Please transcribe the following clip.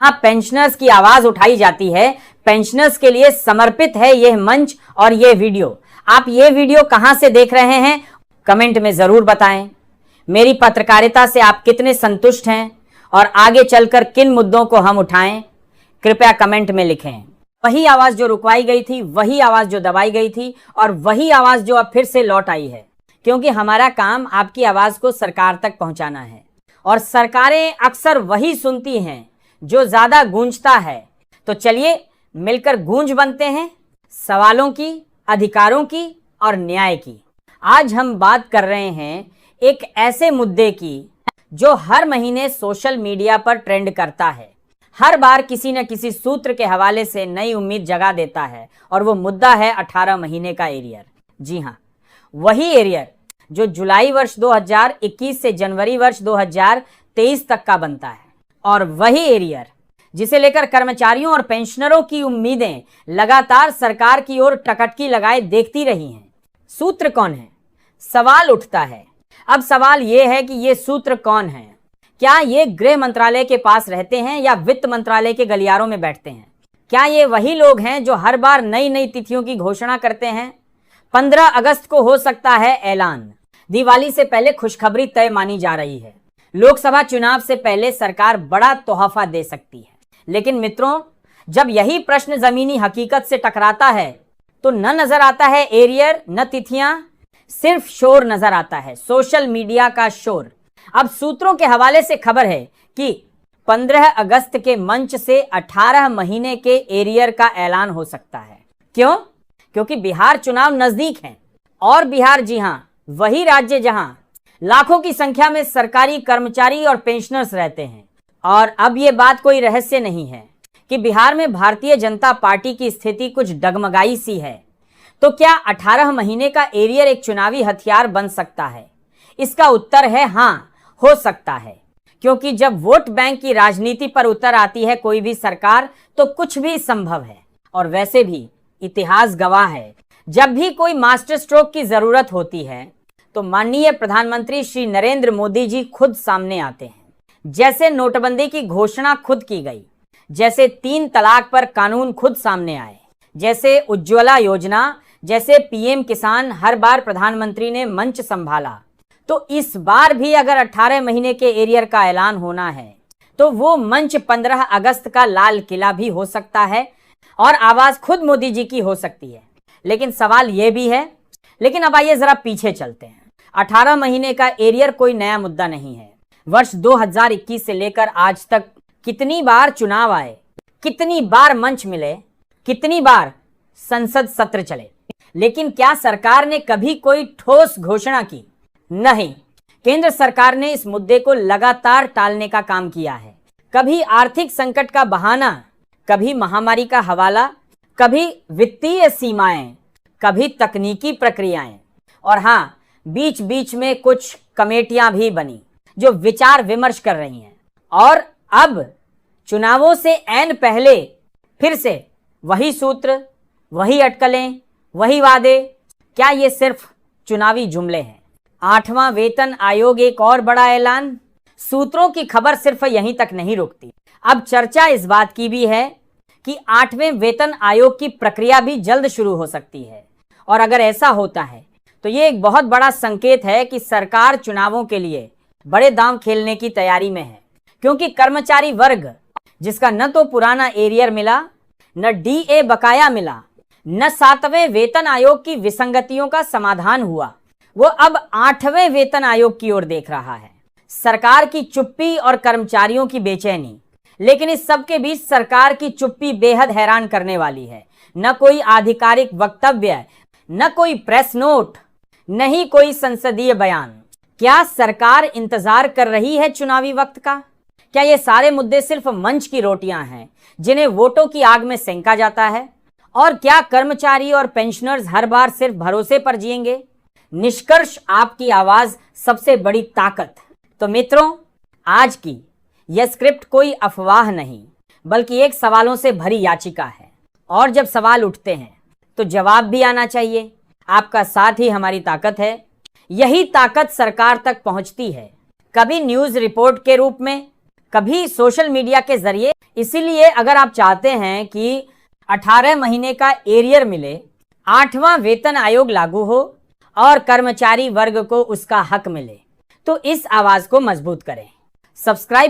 जहां पेंशनर्स की आवाज उठाई जाती है, पेंशनर्स के लिए समर्पित है यह मंच और यह वीडियो। आप ये वीडियो कहां से देख रहे हैं, कमेंट में जरूर बताएं। मेरी पत्रकारिता से आप कितने संतुष्ट हैं और आगे चलकर किन मुद्दों को हम उठाएं, कृपया कमेंट में लिखें। वही आवाज जो रुकवाई गई थी, वही आवाज जो दबाई गई थी और वही आवाज जो अब फिर से लौट आई है, क्योंकि हमारा काम आपकी आवाज को सरकार तक पहुंचाना है और सरकारें अक्सर वही सुनती हैं जो ज्यादा गूंजता है। तो चलिए मिलकर गूंज बनते हैं सवालों की, अधिकारों की और न्याय की। आज हम बात कर रहे हैं एक ऐसे मुद्दे की जो हर महीने सोशल मीडिया पर ट्रेंड करता है, हर बार किसी न किसी सूत्र के हवाले से नई उम्मीद जगा देता है, और वो मुद्दा है 18 महीने का एरियर। जी हाँ, वही एरियर जो जुलाई वर्ष 2021 से जनवरी वर्ष 2023 तक का बनता है, और वही एरियर जिसे लेकर कर्मचारियों और पेंशनरों की उम्मीदें लगातार सरकार की ओर टकटकी लगाए देखती रही हैं। सूत्र कौन है, सवाल उठता है। अब सवाल यह है कि ये सूत्र कौन है? क्या ये गृह मंत्रालय के पास रहते हैं या वित्त मंत्रालय के गलियारों में बैठते हैं? क्या ये वही लोग हैं जो हर बार नई नई तिथियों की घोषणा करते हैं? 15 अगस्त को हो सकता है ऐलान। दिवाली से पहले खुशखबरी तय मानी जा रही है। लोकसभा चुनाव से पहले सरकार बड़ा तोहफा दे सकती है। लेकिन मित्रों, जब यही प्रश्न जमीनी हकीकत से टकराता है तो न नजर आता है एरियर, न तिथियां, सिर्फ शोर नजर आता है, सोशल मीडिया का शोर। अब सूत्रों के हवाले से खबर है कि 15 अगस्त के मंच से 18 महीने के एरियर का ऐलान हो सकता है। क्यों? क्योंकि बिहार चुनाव नजदीक हैं और बिहार, जी हां, वही राज्य जहां लाखों की संख्या में सरकारी कर्मचारी और पेंशनर्स रहते हैं। और अब यह बात कोई रहस्य नहीं है कि बिहार में भारतीय जनता पार्टी की स्थिति कुछ डगमगाई सी है। तो क्या 18 महीने का एरियर एक चुनावी हथियार बन सकता है? इसका उत्तर है हां, हो सकता है। क्योंकि जब वोट बैंक की राजनीति पर उतर आती है कोई भी सरकार, तो कुछ भी संभव है। और वैसे भी इतिहास गवाह है, जब भी कोई मास्टर स्ट्रोक की जरूरत होती है तो माननीय प्रधानमंत्री श्री नरेंद्र मोदी जी खुद सामने आते हैं। जैसे नोटबंदी की घोषणा खुद की गई, जैसे 3 तलाक पर कानून खुद सामने आए, जैसे उज्ज्वला योजना, जैसे पीएम किसान, हर बार प्रधानमंत्री ने मंच संभाला। तो इस बार भी अगर 18 महीने के एरियर का ऐलान होना है तो वो मंच 15 अगस्त का लाल किला भी हो सकता है और आवाज खुद मोदी जी की हो सकती है। लेकिन सवाल यह भी है, लेकिन अब आइए जरा पीछे चलते हैं। 18 महीने का एरियर कोई नया मुद्दा नहीं है। वर्ष 2021 से लेकर आज तक कितनी बार चुनाव आए, कितनी बार मंच मिले, कितनी बार संसद सत्र चले, लेकिन क्या सरकार ने कभी कोई ठोस घोषणा की? नहीं। केंद्र सरकार ने इस मुद्दे को लगातार टालने का काम किया है। कभी आर्थिक संकट का बहाना, कभी महामारी का हवाला, कभी वित्तीय सीमाएं, कभी तकनीकी प्रक्रियाएं, और हां, बीच बीच में कुछ कमेटियां भी बनी जो विचार विमर्श कर रही हैं। और अब चुनावों से ऐन पहले फिर से वही सूत्र, वही अटकलें, वही वादे। क्या ये सिर्फ चुनावी जुमले हैं? 8वां वेतन आयोग एक और बड़ा ऐलान। सूत्रों की खबर सिर्फ यहीं तक नहीं रुकती। अब चर्चा इस बात की भी है कि 8वें वेतन आयोग की प्रक्रिया भी जल्द शुरू हो सकती है। और अगर ऐसा होता है तो ये एक बहुत बड़ा संकेत है कि सरकार चुनावों के लिए बड़े दांव खेलने की तैयारी में है। क्योंकि कर्मचारी वर्ग जिसका न तो पुराना एरियर मिला, न डीए बकाया मिला, न 7वें वेतन आयोग की विसंगतियों का समाधान हुआ, वो अब 8वें वेतन आयोग की ओर देख रहा है। सरकार की चुप्पी और कर्मचारियों की बेचैनी, लेकिन इस सब के बीच सरकार की चुप्पी बेहद हैरान करने वाली है। न कोई आधिकारिक वक्तव्य, न कोई प्रेस नोट, न ही कोई संसदीय बयान। क्या सरकार इंतजार कर रही है चुनावी वक्त का? क्या ये सारे मुद्दे सिर्फ मंच की रोटियां हैं जिन्हें वोटों की आग में सेंका जाता है? और क्या कर्मचारी और पेंशनर्स हर बार सिर्फ भरोसे पर जिएंगे? निष्कर्ष, आपकी आवाज सबसे बड़ी ताकत। तो मित्रों, आज की यह स्क्रिप्ट कोई अफवाह नहीं, बल्कि एक सवालों से भरी याचिका है। और जब सवाल उठते हैं तो जवाब भी आना चाहिए। आपका साथ ही हमारी ताकत है। यही ताकत सरकार तक पहुंचती है, कभी न्यूज रिपोर्ट के रूप में, कभी सोशल मीडिया के जरिए। इसीलिए अगर आप चाहते हैं कि 18 महीने का एरियर मिले, 8वां वेतन आयोग लागू हो और कर्मचारी वर्ग को उसका हक मिले, तो इस आवाज को मजबूत करें। सब्सक्राइब